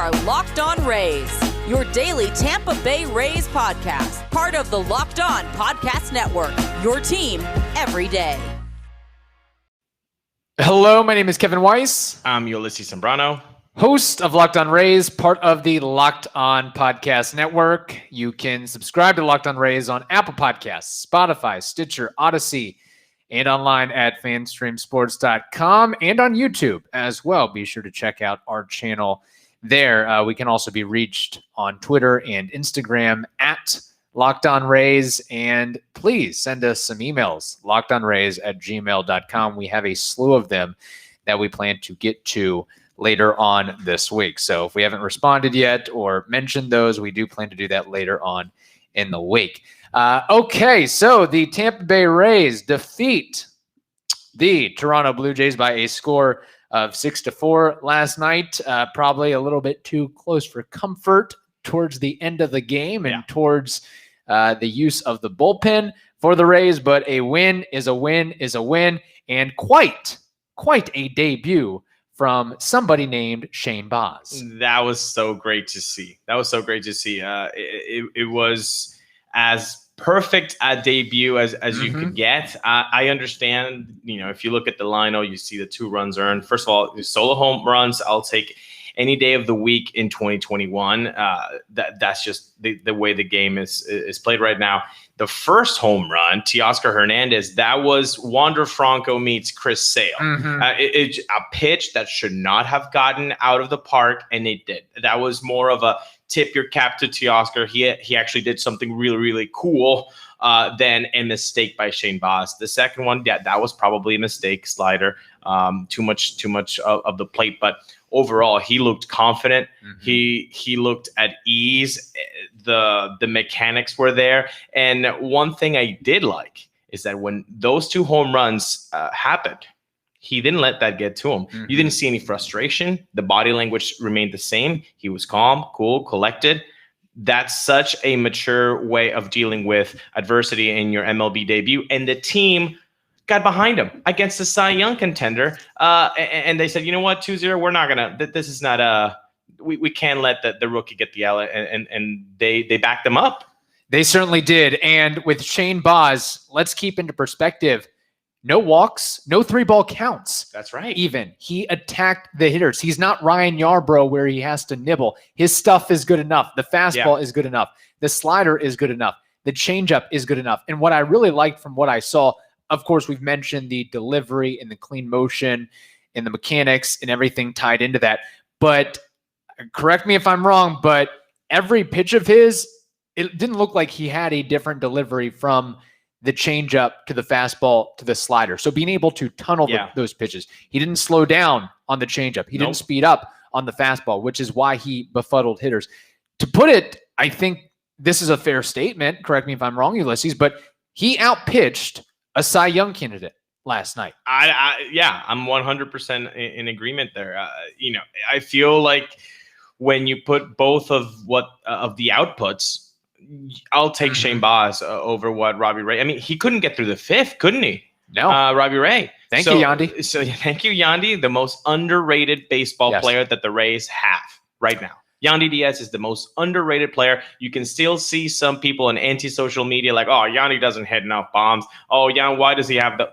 are Locked On Rays, your daily Tampa Bay Rays podcast, part of the Locked On Podcast Network, your team every day. Hello, my name is Kevin Weiss. I'm Ulises Sambrano, host of Locked On Rays, part of the Locked On Podcast Network. You can subscribe to Locked On Rays on Apple Podcasts, Spotify, Stitcher, Odyssey, and online at fanstreamsports.com and on YouTube as well. Be sure to check out our channel there. We can also be reached on Twitter and Instagram at Locked On Rays, and please send us some emails, lockedonrays@gmail.com. We have a slew of them that we plan to get to later on this week. So if we haven't responded yet or mentioned those, we do plan to do that later on in the week. Okay, so the Tampa Bay Rays defeat the Toronto Blue Jays by a score of 6-4 last night. Probably a little bit too close for comfort towards the end of the game and towards the use of the bullpen for the Rays, but a win is a win is a win, and quite a debut from somebody named Shane Baz. That was so great to see. It was as perfect a debut as you could get. I understand, if you look at the lineup, you see the 2 runs earned. First of all, solo home runs, I'll take any day of the week in 2021. That's just the way the game is played right now. The first home run, Teoscar Hernandez, that was Wander Franco meets Chris Sale. It's a pitch that should not have gotten out of the park, and it did. That was more of a tip your cap to Teoscar. He actually did something really, really cool than a mistake by Shane Baz. The second one, that was probably a mistake, slider, too much of the plate, but overall, he looked confident. He looked at ease. The mechanics were there. And one thing I did like is that when those 2 home runs happened, he didn't let that get to him. You didn't see any frustration. The body language remained the same. He was calm, cool, collected. That's such a mature way of dealing with adversity in your MLB debut. And the team got behind him against the Cy Young contender. And they said, you know what, 2-0, we're not going to, this is not we can't let the rookie get the L, and they backed them up. They certainly did. And with Shane Baz, let's keep into perspective. No walks, no 3-ball counts. That's right. Even he attacked the hitters. He's not Ryan Yarbrough where he has to nibble. His stuff is good enough. The fastball is good enough. The slider is good enough. The changeup is good enough. And what I really liked from what I saw, of course, we've mentioned the delivery and the clean motion and the mechanics and everything tied into that. But correct me if I'm wrong, but every pitch of his, it didn't look like he had a different delivery from the changeup to the fastball to the slider. So being able to tunnel those pitches. He didn't slow down on the changeup. He didn't speed up on the fastball, which is why he befuddled hitters. To put it, I think this is a fair statement. Correct me if I'm wrong, Ulises, but he outpitched a Cy Young candidate last night. I'm 100% in agreement there. I feel like when you put both of the outputs, I'll take Shane Baz over what Robbie Ray. I mean, he couldn't get through the 5th, couldn't he? No. Robbie Ray. Thank you, Yandy. So thank you, Yandy, the most underrated baseball player that the Rays have right now. Yandy Diaz is the most underrated player. You can still see some people on anti-social media like, oh, Yandy doesn't hit enough bombs. Oh, yeah, why does he have the...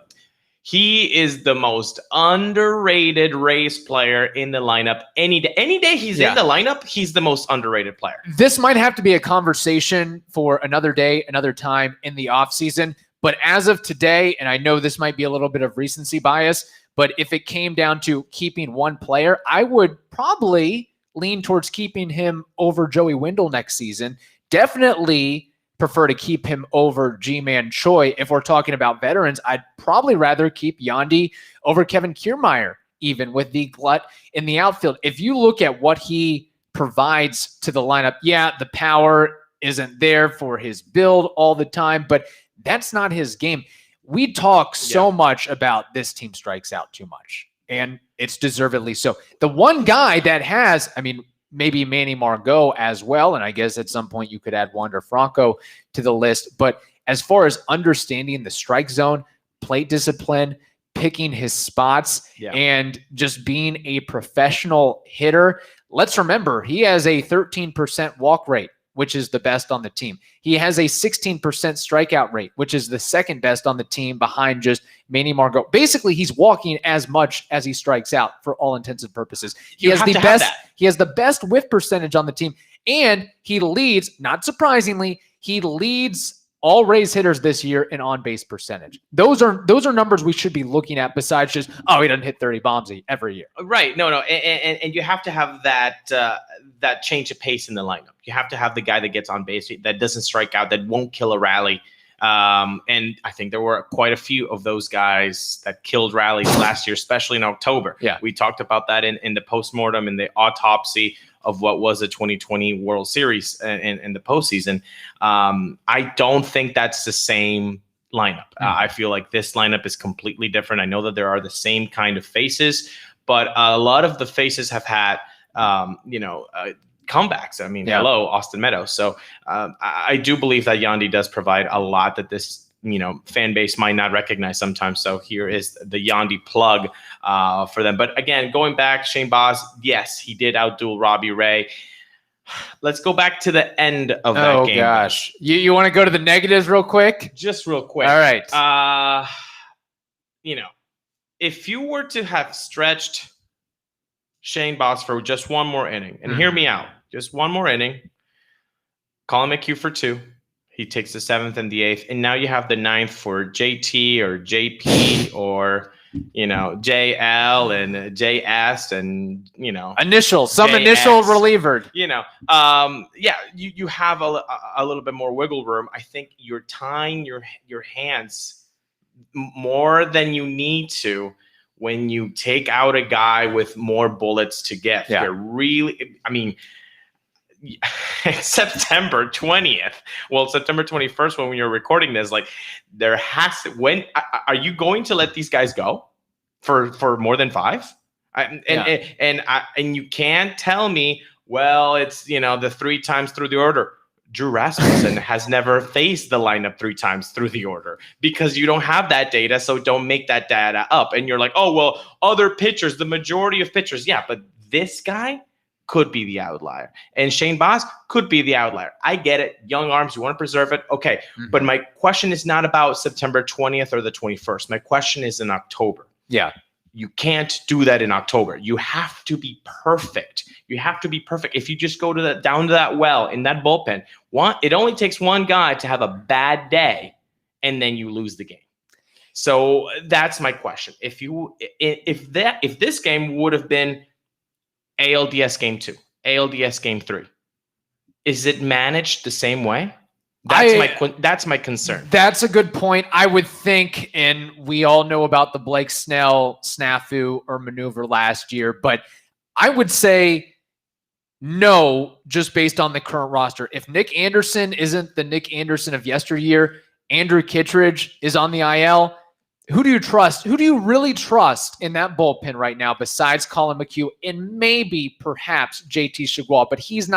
He is the most underrated Rays player in the lineup any day. Any day he's in the lineup, he's the most underrated player. This might have to be a conversation for another day, another time in the offseason. But as of today, and I know this might be a little bit of recency bias, but if it came down to keeping one player, I would probably lean towards keeping him over Joey Wendell next season. Definitely prefer to keep him over G-Man Choi. If we're talking about veterans, I'd probably rather keep Yandy over Kevin Kiermaier, even with the glut in the outfield. If you look at what he provides to the lineup, the power isn't there for his build all the time, but that's not his game. We talk so much about this team strikes out too much, and it's deservedly so. The one guy that has, maybe Manny Margot as well, and I guess at some point you could add Wander Franco to the list, but as far as understanding the strike zone, plate discipline, picking his spots and just being a professional hitter. Let's remember, he has a 13% walk rate, which is the best on the team. He has a 16% strikeout rate, which is the second best on the team behind just Manny Margot. Basically, he's walking as much as he strikes out for all intents and purposes. He has the best whiff percentage on the team, and he leads, not surprisingly, he leads all Rays hitters this in on-base percentage. Those are numbers we should be looking at besides just, he doesn't hit 30 bombs every year. Right. No. And you have to have that change of pace in the lineup. You have to have the guy that gets on base, that doesn't strike out, that won't kill a rally. And I think there were quite a few of those guys that killed rallies last year, especially in October. Yeah. We talked about that in the postmortem, in the autopsy of what was a 2020 World Series in the postseason. I don't think that's the same lineup. I feel like this lineup is completely different. I know that there are the same kind of faces, but a lot of the faces have had, comebacks. I mean, hello, Austin Meadows. So I do believe that Yandy does provide a lot that this fan base might not recognize sometimes. So here is the Yandy plug for them. But again, going back, Shane Baz, yes, he did outduel Robbie Ray. Let's go back to the end of that game. Oh, gosh. You want to go to the negatives real quick? Just real quick. All right. If you were to have stretched Shane Baz for just one more inning, and hear me out, just one more inning, Colin McHugh for 2. He takes the 7th and the 8th, and now you have the 9th for JT or JP or JL and JS and initial JX, reliever. You have a little bit more wiggle room. I think you're tying your hands more than you need to when you take out a guy with more bullets to get. Yeah. They're really, September 20th. Well, September 21st, when we were recording this, there has to, are you going to let these guys go for more than 5? And you can't tell me, well, it's, the 3 times through the order. Drew Rasmussen has never faced the lineup 3 times through the order because you don't have that data. So don't make that data up. And you're like, oh, well, other pitchers, the majority of pitchers. Yeah, but this guy could be the outlier. And Shane Baz could be the outlier. I get it. Young arms, you want to preserve it. Okay. Mm-hmm. But my question is not about September 20th or the 21st. My question is in October. Yeah. You can't do that in October. You have to be perfect. You have to be perfect. If you just go down to that well in that bullpen, it only takes one guy to have a bad day, and then you lose the game. So that's my question. If this game would have been ALDS game 2, ALDS game 3, is it managed the same way? That's my concern. That's a good point. I would think, and we all know about the Blake Snell snafu or maneuver last year, but I would say no, just based on the current roster. If Nick Anderson isn't the Nick Anderson of yesteryear, Andrew Kittredge is on the IL. Who do you trust? Who do you really trust in that bullpen right now besides Colin McHugh and maybe perhaps JT Chigual? But he's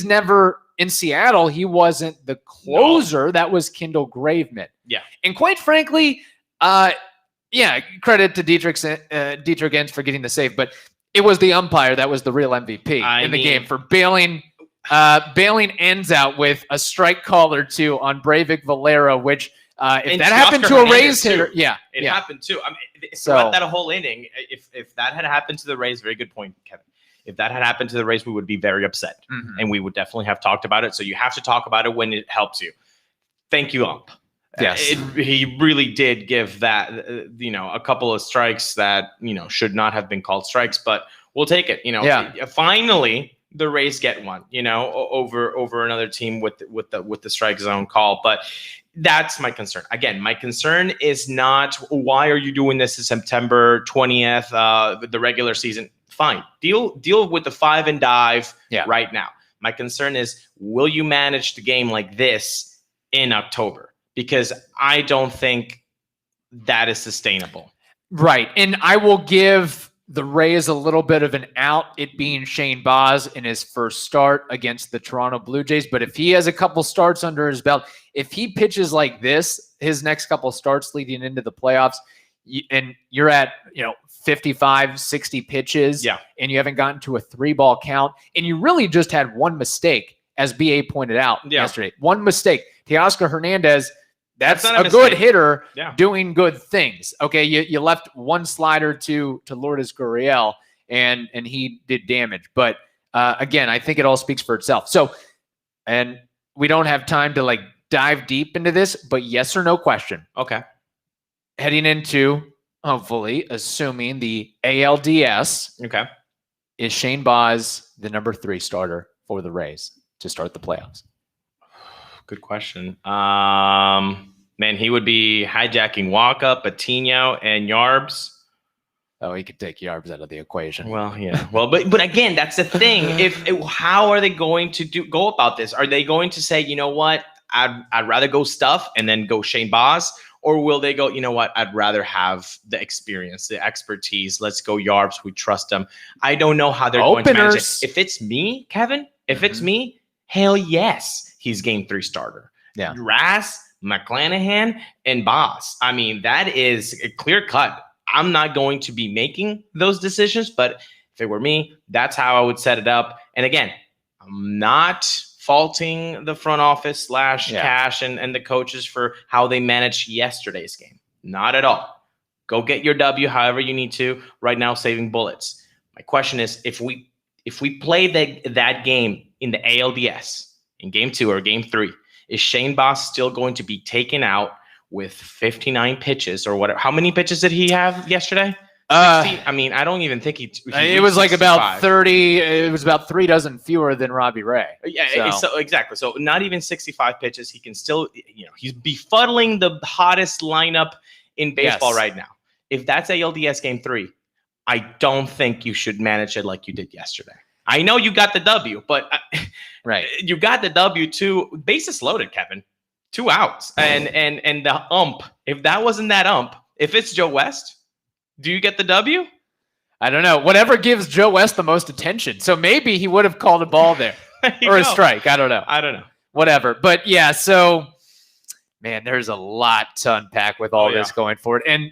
never in Seattle. He wasn't the closer. No. That was Kendall Graveman. Yeah. And quite frankly, credit to Dietrich Enns for getting the save, but it was the umpire that was the real MVP in the game for bailing Enns out with a strike call or 2 on Breivik Valera, which if that happened to a Rays hitter, it happened too. I mean, throughout that whole inning, if that had happened to the Rays, very good point, Kevin. If that had happened to the Rays, we would be very upset, and we would definitely have talked about it. So you have to talk about it when it helps you. Thank you, ump. Yes, he really did give that a couple of strikes that should not have been called strikes, but we'll take it. Finally, the Rays get one, over another team with the strike zone call, but. That's my concern. Again, my concern is not why are you doing this in September 20th, the regular season. Fine. Deal with the 5 and dive right now. My concern is, will you manage the game like this in October? Because I don't think that is sustainable. Right. And I will give the Rays a little bit of an out, it being Shane Baz in his first start against the Toronto Blue Jays. But if he has a couple starts under his belt, if he pitches like this, his next couple starts leading into the playoffs, and you're at 55, 60 pitches, and you haven't gotten to a 3-ball count, and you really just had one mistake, as BA pointed out yesterday. One mistake. Teoscar Hernandez, that's a good hitter doing good things. Okay, you left one slider to Lourdes Gurriel, and he did damage. But again, I think it all speaks for itself. So, and we don't have time to dive deep into this, but yes or no question. Okay. Heading into, hopefully, assuming the ALDS. Okay. Is Shane Baz the number 3 starter for the Rays to start the playoffs? Good question. Man, he would be hijacking Walker, Patino, and Yarbs. Oh, he could take Yarbs out of the equation. Well, yeah. Well, but again, that's the thing. How are they going to go about this? Are they going to say, you know what, I'd rather go Stuff and then go Shane Baz? Or will they go, you know what, I'd rather have the experience, the expertise. Let's go Yarbs. We trust them. I don't know how they're going to manage it. If it's me, Kevin, it's me, hell yes, he's game 3 starter. Yeah. Rass, McClanahan, and Baz. I mean, that is a clear cut. I'm not going to be making those decisions, but if it were me, that's how I would set it up. And again, I'm not faulting the front office / Cash and the coaches for how they managed yesterday's game. Not at all. Go get your W however you need to. Right now, saving bullets. My question is, if we play that game in the ALDS in game 2 or game 3, is Shane Baz still going to be taken out with 59 pitches or whatever? How many pitches did he have yesterday? 60? I mean, I don't even think he it was 65. About 30. It was about 3 dozen fewer than Robbie Ray. Yeah, so exactly. So not even 65 pitches. He can still, he's befuddling the hottest lineup in baseball right now. If that's ALDS game 3, I don't think you should manage it like you did yesterday. I know you got the W, but you got the W too. Bases loaded, Kevin. 2 outs, and the ump. If that wasn't that ump, if it's Joe West, do you get the W? I don't know. Whatever gives Joe West the most attention. So maybe he would have called a ball there or a strike. I don't know. Whatever. But yeah, so man, there's a lot to unpack with all this going forward. And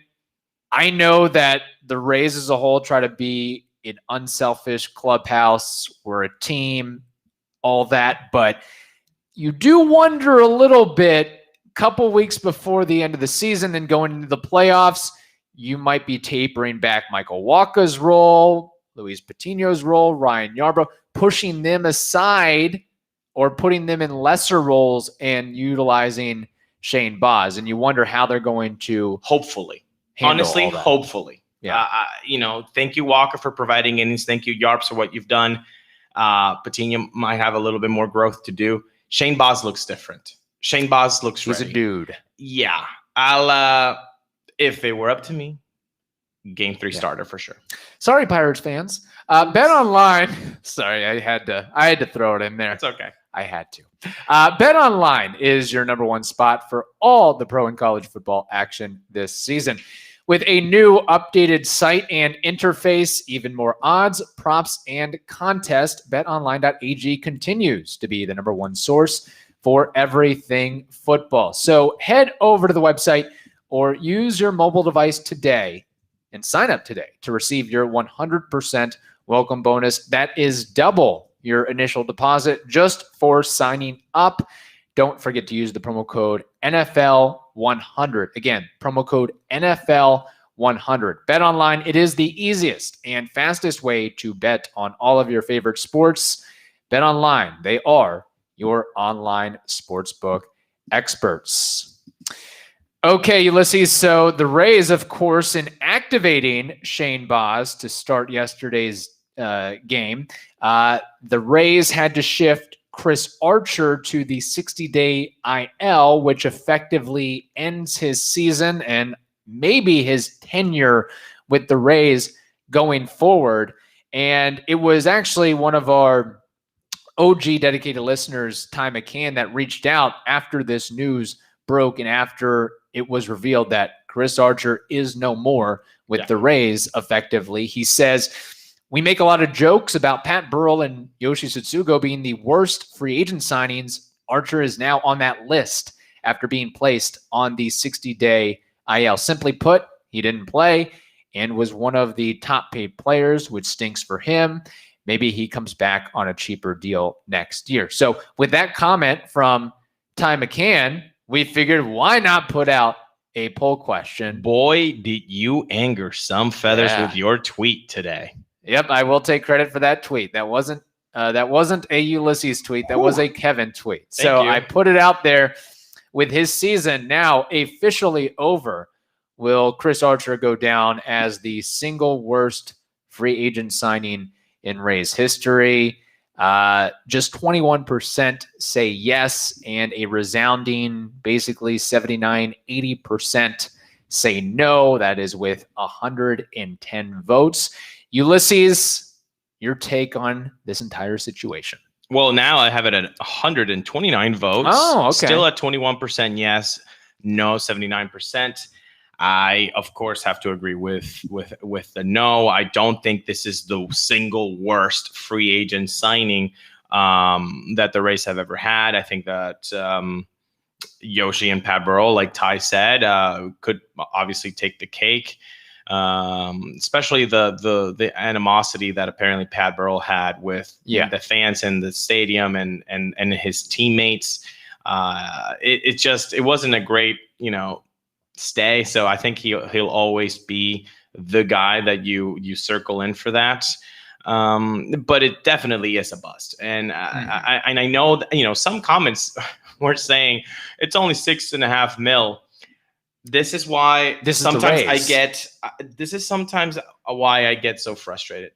I know that the Rays as a whole try to be an unselfish clubhouse. We're a team, all that. But you do wonder a little bit, a couple weeks before the end of the season and going into the playoffs, you might be tapering back Michael Wacha's role, Luis Patino's role, Ryan Yarbrough, pushing them aside or putting them in lesser roles and utilizing Shane Baz. And you wonder how they're going to hopefully. Yeah. Thank you, Walker, for providing innings. Thank you, Yarbs, for what you've done. Patino might have a little bit more growth to do. Shane Baz looks different. Shane Baz looks ready. He's a dude. Yeah. I'll if it were up to me, game 3 starter for sure. Sorry, Pirates fans. Bet Online. Sorry, I had to throw it in there. It's okay. I had to. Bet Online is your number 1 spot for all the pro and college football action this season. With a new updated site and interface, even more odds, props, and contests, betonline.ag continues to be the number 1 source for everything football. So head over to the website or use your mobile device today and sign up today to receive your 100% welcome bonus. That is double your initial deposit just for signing up. Don't forget to use the promo code NFL100. Again, promo code NFL100. Bet Online, it is the easiest and fastest way to bet on all of your favorite sports. Bet Online, they are your online sportsbook experts. Okay, Ulises, so the Rays, of course, in activating Shane Baz to start yesterday's game, the Rays had to shift Chris Archer to the 60-day IL, which effectively ends his season and maybe his tenure with the Rays going forward. And it was actually one of our OG dedicated listeners, Ty McCann, that reached out after this news broke and after it was revealed that Chris Archer is no more with the Rays effectively. He says, we make a lot of jokes about Pat Burrell and Yoshi Tsutsugo being the worst free agent signings. Archer is now on that list after being placed on the 60-day IL. Simply put, he didn't play and was one of the top paid players, which stinks for him. Maybe he comes back on a cheaper deal next year. So with that comment from Ty McCann, we figured why not put out a poll question. Boy, did you anger some feathers with your tweet today. Yep, I will take credit for that tweet. That wasn't a Ulises tweet. That was a Kevin tweet. So I put it out there. With his season now officially over, will Chris Archer go down as the single worst free agent signing in Rays history? Just 21% say yes, and a resounding basically 79-80% say no. That is with 110 votes. Ulises, your take on this entire situation? Well, now I have it at 129 votes. Oh, okay. Still at 21% yes, no 79%. I, of course, have to agree with the no. I don't think this is the single worst free agent signing that the Rays have ever had. I think that Yoshi and Pat Burrell, like Ty said, could obviously take the cake. Especially the animosity that apparently Pat Burrell had with the fans in the stadium and his teammates. It wasn't a great, stay. So I think he'll always be the guy that you circle in for that. But it definitely is a bust. And I know that, some comments were saying it's only $6.5 million. This is why sometimes why I get so frustrated.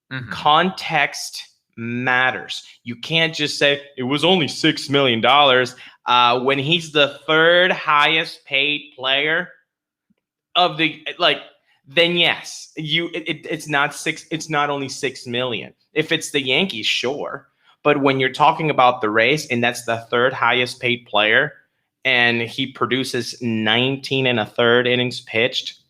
Mm-hmm. Context matters. You can't just say it was only $6 million when he's the third highest paid player of the then yes, it's not only $6 million. If it's the Yankees, sure. But when you're talking about the Rays and that's the third highest paid player, and he produces 19 1/3 innings pitched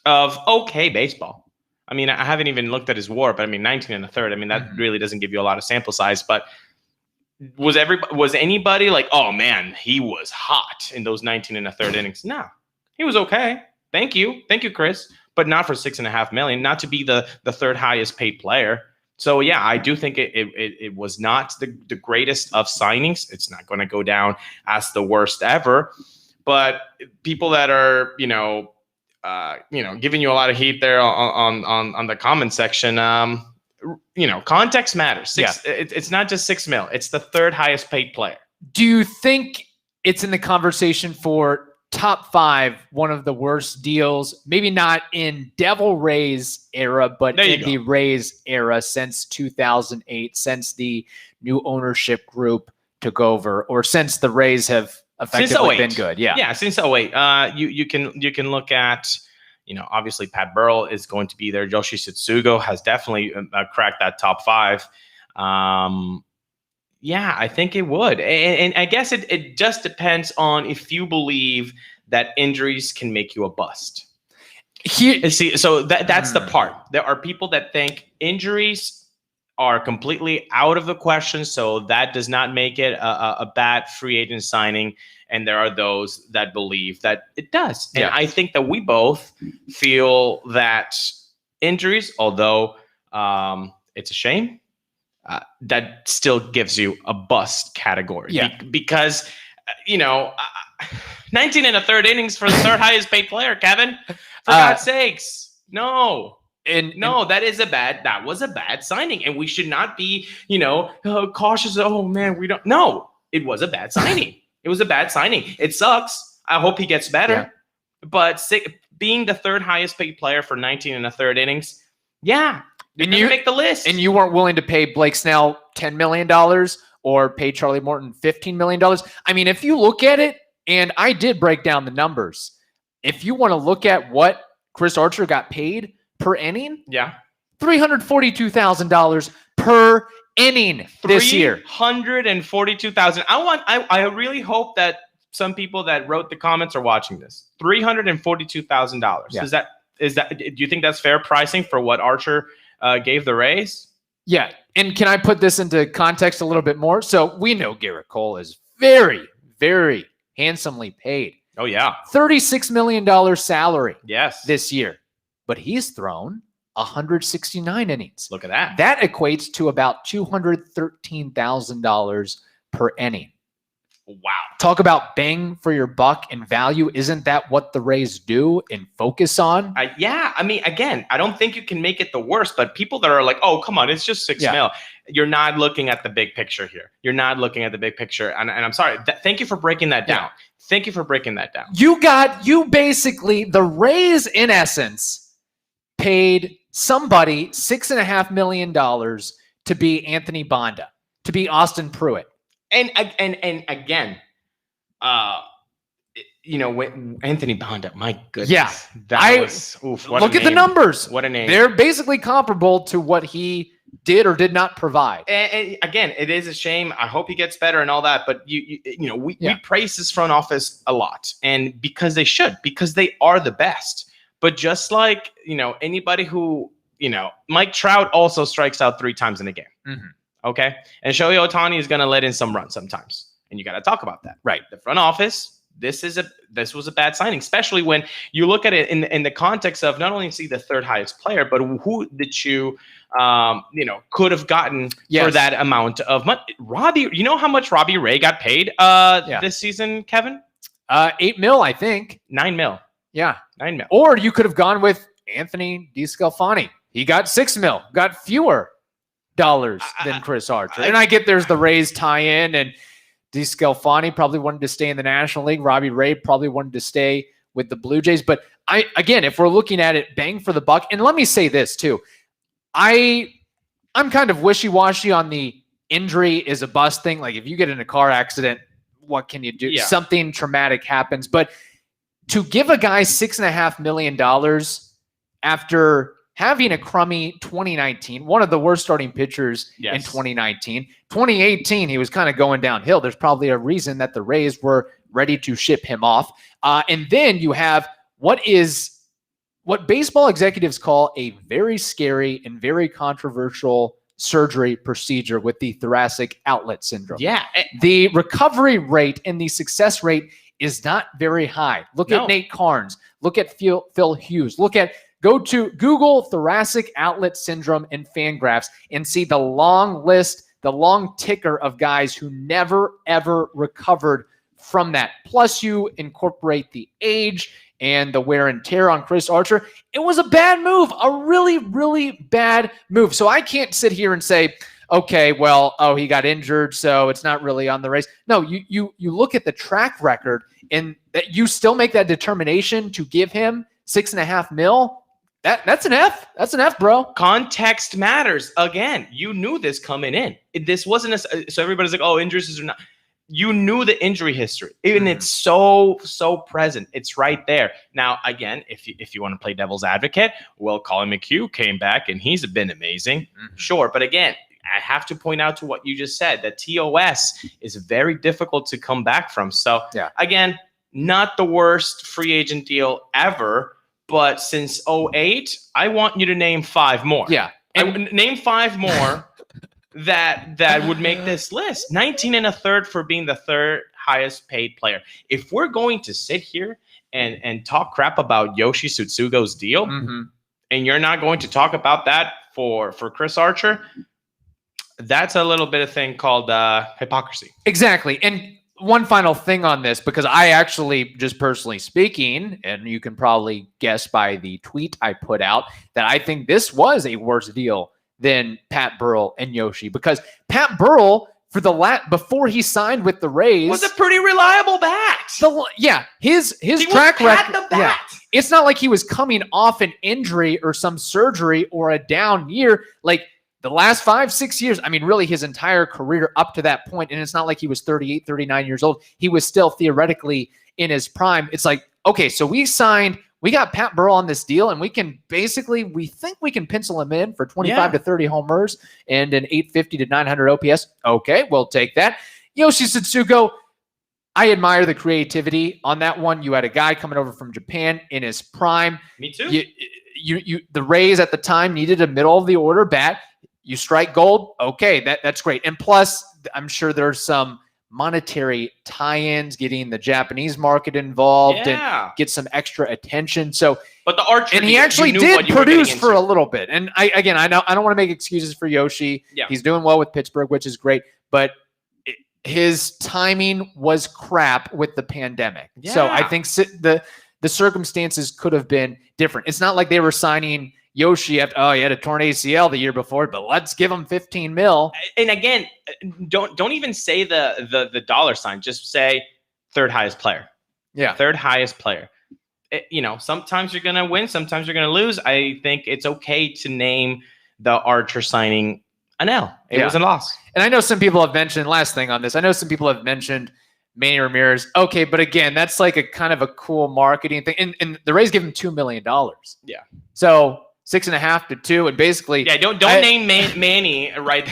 of okay baseball. I mean, I haven't even looked at his WAR, but 19 1/3. I mean, that really doesn't give you a lot of sample size. But was anybody like, oh man, he was hot in those 19 1/3 innings? No, he was okay. Thank you, Chris, but not for $6.5 million. Not to be the third highest paid player. So, yeah, I do think it was not the greatest of signings. It's not going to go down as the worst ever. But people that are, giving you a lot of heat there on the comment section, context matters. It's not just $6 million. It's the third highest paid player. Do you think it's in the conversation for top 5, one of the worst deals, maybe not in Devil Rays era, but in the Rays era since 2008, since the new ownership group took over, or since the Rays have effectively been good? Yeah, since 2008. You can look at, obviously Pat Burrell is going to be there. Yoshi Tsutsugo has definitely cracked that top 5. Yeah, I think it would. And I guess it just depends on if you believe that injuries can make you a bust. So that's the part. There are people that think injuries are completely out of the question, so that does not make it a bad free agent signing. And there are those that believe that it does. And I think that we both feel that injuries, although it's a shame, that still gives you a bust category. Because, 19 1/3 innings for the third highest paid player, Kevin. For God's sakes. No. That was a bad signing. And we should not be, cautious. Oh, man, we don't. No, it was a bad signing. It was a bad signing. It sucks. I hope he gets better. Yeah. But being the third highest paid player for 19 1/3 innings, and you make the list. And you weren't willing to pay Blake Snell $10 million or pay Charlie Morton $15 million. I mean, if you look at it, and I did break down the numbers, if you want to look at what Chris Archer got paid per inning, $342,000 per inning this year. $342,000. I really hope that some people that wrote the comments are watching this. $342,000. Yeah. Do you think that's fair pricing for what Archer gave the Rays? Yeah. And can I put this into context a little bit more? So we know Garrett Cole is very, very handsomely paid. Oh, yeah. $36 million salary Yes. this year. But he's thrown 169 innings. Look at that. That equates to about $213,000 per inning. Wow. Talk about bang for your buck and value. Isn't that what the Rays do and focus on? Yeah. I mean, again, I don't think you can make it the worst, but people that are like, oh, come on, it's just $6 million. You're not looking at the big picture here. You're not looking at the big picture. And I'm sorry. Thank you for breaking that down. Thank you for breaking that down. You basically, the Rays in essence paid somebody $6.5 million to be Anthony Banda, to be Austin Pruitt. And again, when Anthony Banda, my goodness. Yeah. Look at the numbers. What a name. They're basically comparable to what he did or did not provide. And again, it is a shame. I hope he gets better and all that. But we praise this front office a lot, and because they should, because they are the best. But just like anybody who Mike Trout also strikes out 3 times in a game. Mm-hmm. Okay, and Shohei Ohtani is going to let in some runs sometimes, and you got to talk about that. Right, the front office. This was a bad signing, especially when you look at it in the context of not only see the 3rd highest player, but who did you could have gotten for that amount of money. Robbie, you know how much Robbie Ray got paid this season, Kevin? $8 million, I think. $9 million. Yeah, $9 million. Or you could have gone with Anthony DeSclafani. He got $6 million, got fewer dollars than Chris Archer. And I get there's the Rays tie-in, and DeSclafani probably wanted to stay in the National League. Robbie Ray probably wanted to stay with the Blue Jays. But again, if we're looking at it bang for the buck, and let me say this too, I'm kind of wishy-washy on the injury is a bust thing. Like if you get in a car accident, what can you do? Yeah. Something traumatic happens. But to give a guy $6.5 million after having a crummy 2019, one of the worst starting pitchers in 2019. 2018, he was kind of going downhill. There's probably a reason that the Rays were ready to ship him off. And then you have what baseball executives call a very scary and very controversial surgery procedure with the thoracic outlet syndrome. Yeah. The recovery rate and the success rate is not very high. Look at Nate Carnes. Look at Phil Hughes. Go to Google thoracic outlet syndrome and Fangraphs and see the long list, the long ticker of guys who never, ever recovered from that. Plus, you incorporate the age and the wear and tear on Chris Archer. It was a bad move, a really, really bad move. So I can't sit here and say, okay, well, he got injured, so it's not really on the Rays. No, you look at the track record, and that you still make that determination to give him $6.5 million. That's an F. That's an F, bro. Context matters. Again, you knew this coming in. This wasn't so everybody's like, oh, injuries are not. You knew the injury history. Even it's so present. It's right there. Now, again, if you want to play devil's advocate, well, Colin McHugh came back and he's been amazing. Sure, but again, I have to point out to what you just said, that TOS is very difficult to come back from. So again, not the worst free agent deal ever. But since 2008, I want you to name 5 more. Yeah. And name 5 more that would make this list. 19 1/3 for being the 3rd highest paid player. If we're going to sit here and talk crap about Yoshi Tsutsugo's deal, and you're not going to talk about that for Chris Archer, that's a little bit of thing called hypocrisy. Exactly. And one final thing on this, because I actually, just personally speaking, and you can probably guess by the tweet I put out, that I think this was a worse deal than Pat Burrell and Yoshi, because Pat Burrell, before he signed with the Rays, was a pretty reliable bat. His track record. It's not like he was coming off an injury or some surgery or a down year. Like the last 5-6 years, I mean, really his entire career up to that point, and it's not like he was 38, 39 years old. He was still theoretically in his prime. It's like, okay, so we got Pat Burrell on this deal, and we think we can pencil him in for 25 to 30 homers and an 850 to 900 OPS. Okay, we'll take that. Yoshi Tsutsugo, I admire the creativity on that one. You had a guy coming over from Japan in his prime. Me too. The Rays at the time needed a middle of the order bat. You strike gold. Okay, that's great. And plus, I'm sure there's some monetary tie-ins, getting the Japanese market involved Yeah. and get some extra attention. So, But the archer, and he actually did produce for a little bit. And I don't want to make excuses for Yoshi. Yeah. He's doing well with Pittsburgh, which is great, but his timing was crap with the pandemic. Yeah. So I think the circumstances could have been different. It's not like they were signing Yoshi after, he had a torn ACL the year before, but let's give him $15 million. And again, don't even say the dollar sign. Just say third highest player. Yeah. Third highest player. Sometimes you're going to win. Sometimes you're going to lose. I think it's okay to name the Archer signing an L. It was a loss. And I know some people have mentioned, last thing on this, I know some people have mentioned Manny Ramirez. Okay, but again, that's like a kind of a cool marketing thing. And the Rays give him $2 million. Yeah. So 6.5 to 2, and basically, don't name Manny right.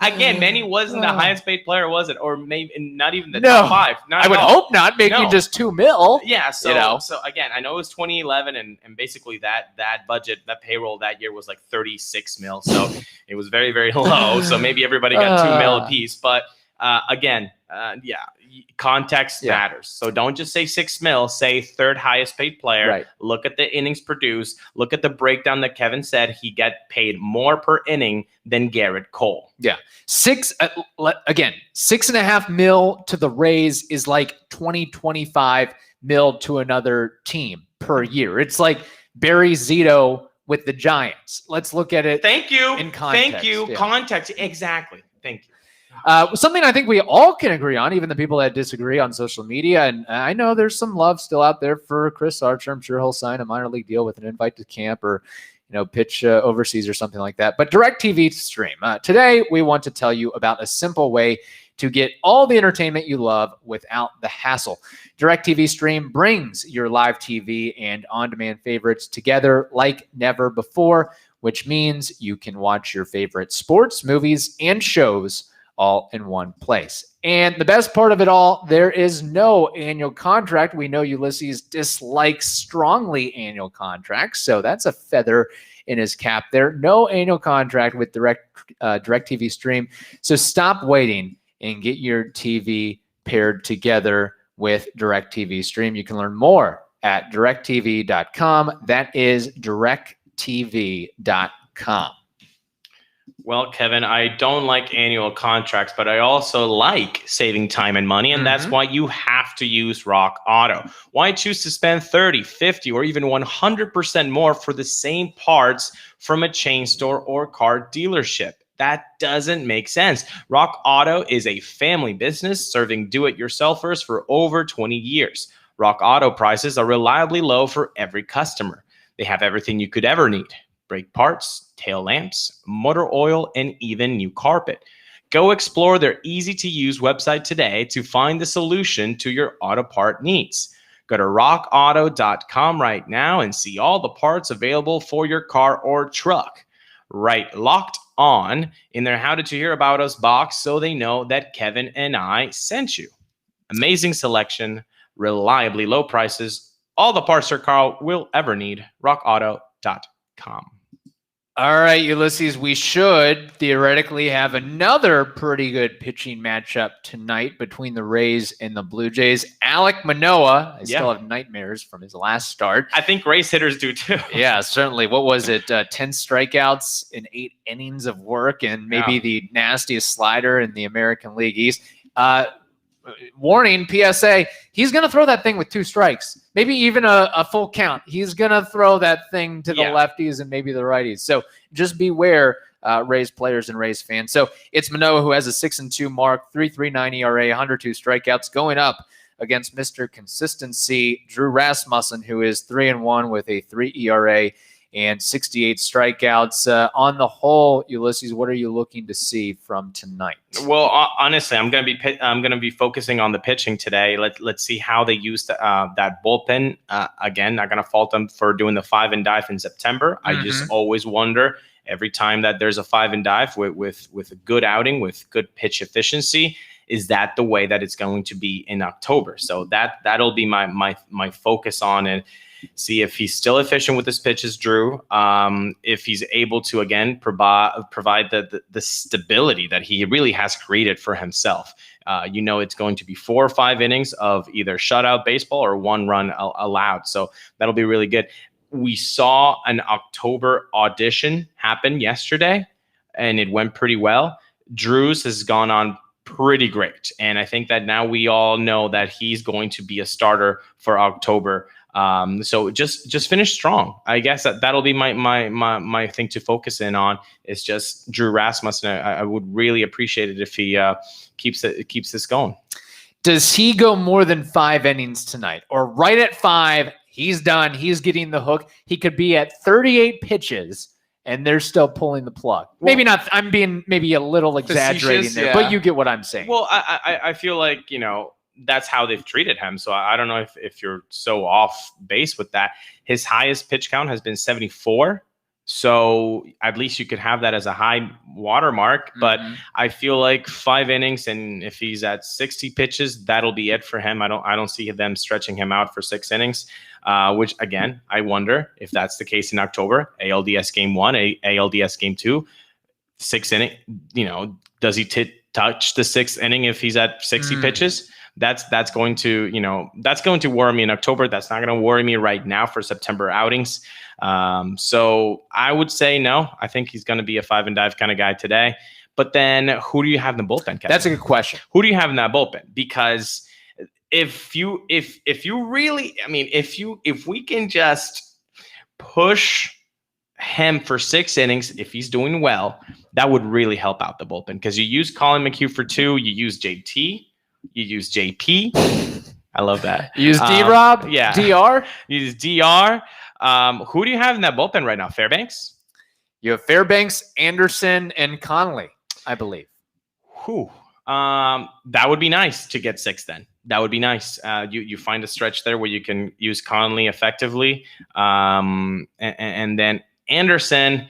Again, Manny wasn't the highest paid player, was it? Or maybe not even the top 5. I would hope not, making just $2 million. Yeah. So again, I know it was 2011, and basically that budget, that payroll that year was like $36 million. So it was very, very low. So maybe everybody got $2 million a piece. But again, context matters. So don't just say $6 million, say third highest paid player. Right. Look at the innings produced. Look at the breakdown that Kevin said. He get paid more per inning than Garrett Cole. Yeah. $6.5 million to the Rays is like 25 million to another team per year. It's like Barry Zito with the Giants. Let's look at it. Thank you. In context. Thank you. Yeah. Context. Exactly. Thank you. Something I think we all can agree on, even the people that disagree on social media. And I know there's some love still out there for Chris Archer. I'm sure he'll sign a minor league deal with an invite to camp or, pitch overseas or something like that. But DirecTV Stream. Today, we want to tell you about a simple way to get all the entertainment you love without the hassle. DirecTV Stream brings your live TV and on-demand favorites together like never before, which means you can watch your favorite sports, movies, and shows all in one place. And the best part of it all, there is no annual contract. We know Ulises dislikes strongly annual contracts, so that's a feather in his cap there. No annual contract with DirecTV Stream. So stop waiting and get your TV paired together with DirecTV Stream. You can learn more at directtv.com. That is directtv.com. Well, Kevin, I don't like annual contracts, but I also like saving time and money, and that's why you have to use Rock Auto. Why choose to spend 30, 50, or even 100% more for the same parts from a chain store or car dealership? That doesn't make sense. Rock Auto is a family business serving do-it-yourselfers for over 20 years. Rock Auto prices are reliably low for every customer. They have everything you could ever need: brake parts, tail lamps, motor oil, and even new carpet. Go explore their easy-to-use website today to find the solution to your auto part needs. Go to rockauto.com right now and see all the parts available for your car or truck. Write Locked On in their How Did You Hear About Us box so they know that Kevin and I sent you. Amazing selection, reliably low prices, all the parts your car will ever need. rockauto.com. All right, Ulises, we should theoretically have another pretty good pitching matchup tonight between the Rays and the Blue Jays. Alek Manoah, I still have nightmares from his last start. I think Rays hitters do too. Yeah, certainly. What was it? 10 strikeouts in 8 innings of work, and maybe the nastiest slider in the American League East. Warning, PSA, he's going to throw that thing with 2 strikes, maybe even a full count. He's going to throw that thing to the lefties and maybe the righties. So just beware, Rays players and Rays fans. So it's Manoah, who has a 6-2 mark, 3.39 ERA, 102 strikeouts, going up against Mr. Consistency, Drew Rasmussen, who is 3-1 with a 3 ERA and 68 strikeouts. On the whole, Ulises, what are you looking to see from tonight? Well, honestly, I'm going to be focusing on the pitching today. Let's see how they use that bullpen. Again, not going to fault them for doing the 5 and dive in September. I just always wonder every time that there's a 5 and dive with a good outing, with good pitch efficiency, is that the way that it's going to be in October? So that'll be my focus on it. See if he's still efficient with his pitches, Drew. If he's able to, again, provide the stability that he really has created for himself. It's going to be 4 or 5 innings of either shutout baseball or 1 run allowed. So that'll be really good. We saw an October audition happen yesterday, and it went pretty well. Drew's has gone on pretty great, and I think that now we all know that he's going to be a starter for October. So just finish strong. I guess that'll be my thing to focus in on, is just Drew Rasmussen. I would really appreciate it if he keeps this going. Does he go more than 5 innings tonight, or right at 5? He's done. He's getting the hook. He could be at 38 pitches, and they're still pulling the plug. Well, maybe not. I'm being maybe a little exaggerating there, but you get what I'm saying. Well, I feel like, that's how they've treated him. So I don't know if you're so off base with that. His highest pitch count has been 74. So at least you could have that as a high watermark. But I feel like 5 innings, and if he's at 60 pitches, that'll be it for him. I don't see them stretching him out for 6 innings. Which again, I wonder if that's the case in October. ALDS game 1, ALDS game 2, 6 inning. Does he touch the 6th inning if he's at 60 pitches? That's going to worry me in October. That's not going to worry me right now for September outings. So I would say no. I think he's going to be a 5 and dive kind of guy today. But then who do you have in the bullpen, Kevin? That's a good question. Who do you have in that bullpen? Because if we can just push him for 6 innings, if he's doing well, that would really help out the bullpen. Because you use Colin McHugh for 2, you use JT, you use JP. I love that. You use D-Rob? Yeah. DR? You use DR. Who do you have in that bullpen right now? Fairbanks? You have Fairbanks, Anderson, and Conley, I believe. That would be nice to get 6 then. That would be nice. You find a stretch there where you can use Conley effectively. And then Anderson,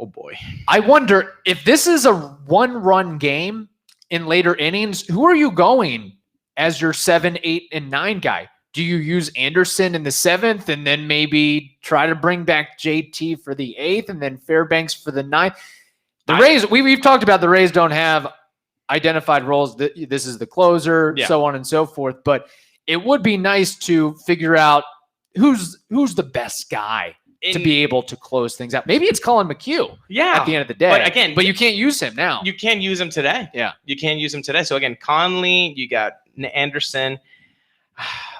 oh boy. I wonder if this is a 1-run game in later innings, who are you going as your 7, 8, and 9 guy? Do you use Anderson in the 7th and then maybe try to bring back JT for the 8th and then Fairbanks for the 9th? The Rays, we've talked about the Rays don't have identified roles. This is the closer, so on and so forth. But it would be nice to figure out who's the best guy to be able to close things out. Maybe it's Colin McHugh at the end of the day. But you can't use him now. You can't use him today. Yeah. You can't use him today. So again, Conley, you got Anderson,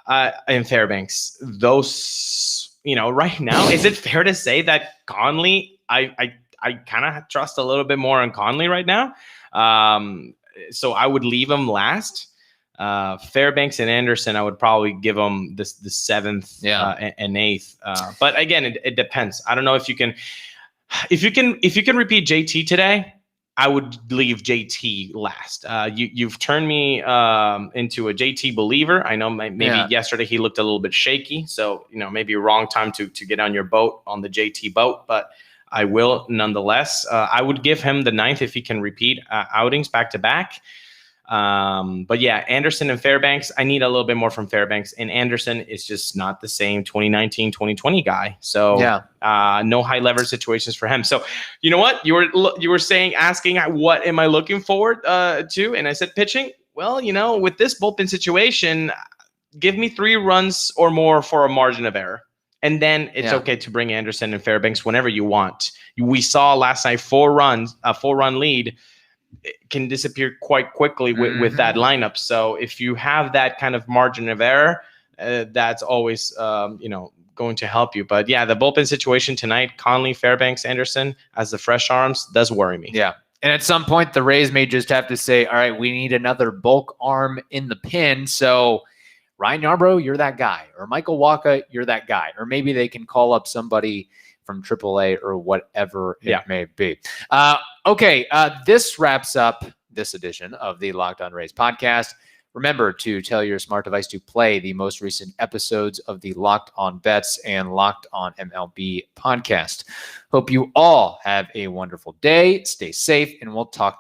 and Fairbanks. Those, right now, is it fair to say that Conley, I kind of trust a little bit more on Conley right now. So I would leave him last. Fairbanks and Anderson, I would probably give them the 7th and 8th. But again, it depends. I don't know if you can repeat JT today. I would leave JT last. You've turned me into a JT believer. I know maybe yesterday he looked a little bit shaky, so maybe wrong time to get on your boat, on the JT boat, but I will nonetheless. I would give him the 9th if he can repeat outings back to back. But yeah, Anderson and Fairbanks, I need a little bit more from Fairbanks, and Anderson is just not the same 2019, 2020 guy. So no high leverage situations for him. So you know what? You were asking what am I looking forward to? And I said pitching. Well, with this bullpen situation, give me 3 runs or more for a margin of error. And then it's okay to bring Anderson and Fairbanks whenever you want. We saw last night 4 runs, a 4-run lead. It can disappear quite quickly with that lineup. So if you have that kind of margin of error, that's always going to help you. But yeah, the bullpen situation tonight, Conley, Fairbanks, Anderson as the fresh arms does worry me. Yeah. And at some point, the Rays may just have to say, all right, we need another bulk arm in the pen. So Ryan Yarbrough, you're that guy. Or Michael Wacha, you're that guy. Or maybe they can call up somebody from AAA or whatever it may be. Okay, this wraps up this edition of the Locked On Rays podcast. Remember to tell your smart device to play the most recent episodes of the Locked On Bets and Locked On MLB podcast. Hope you all have a wonderful day. Stay safe, and we'll talk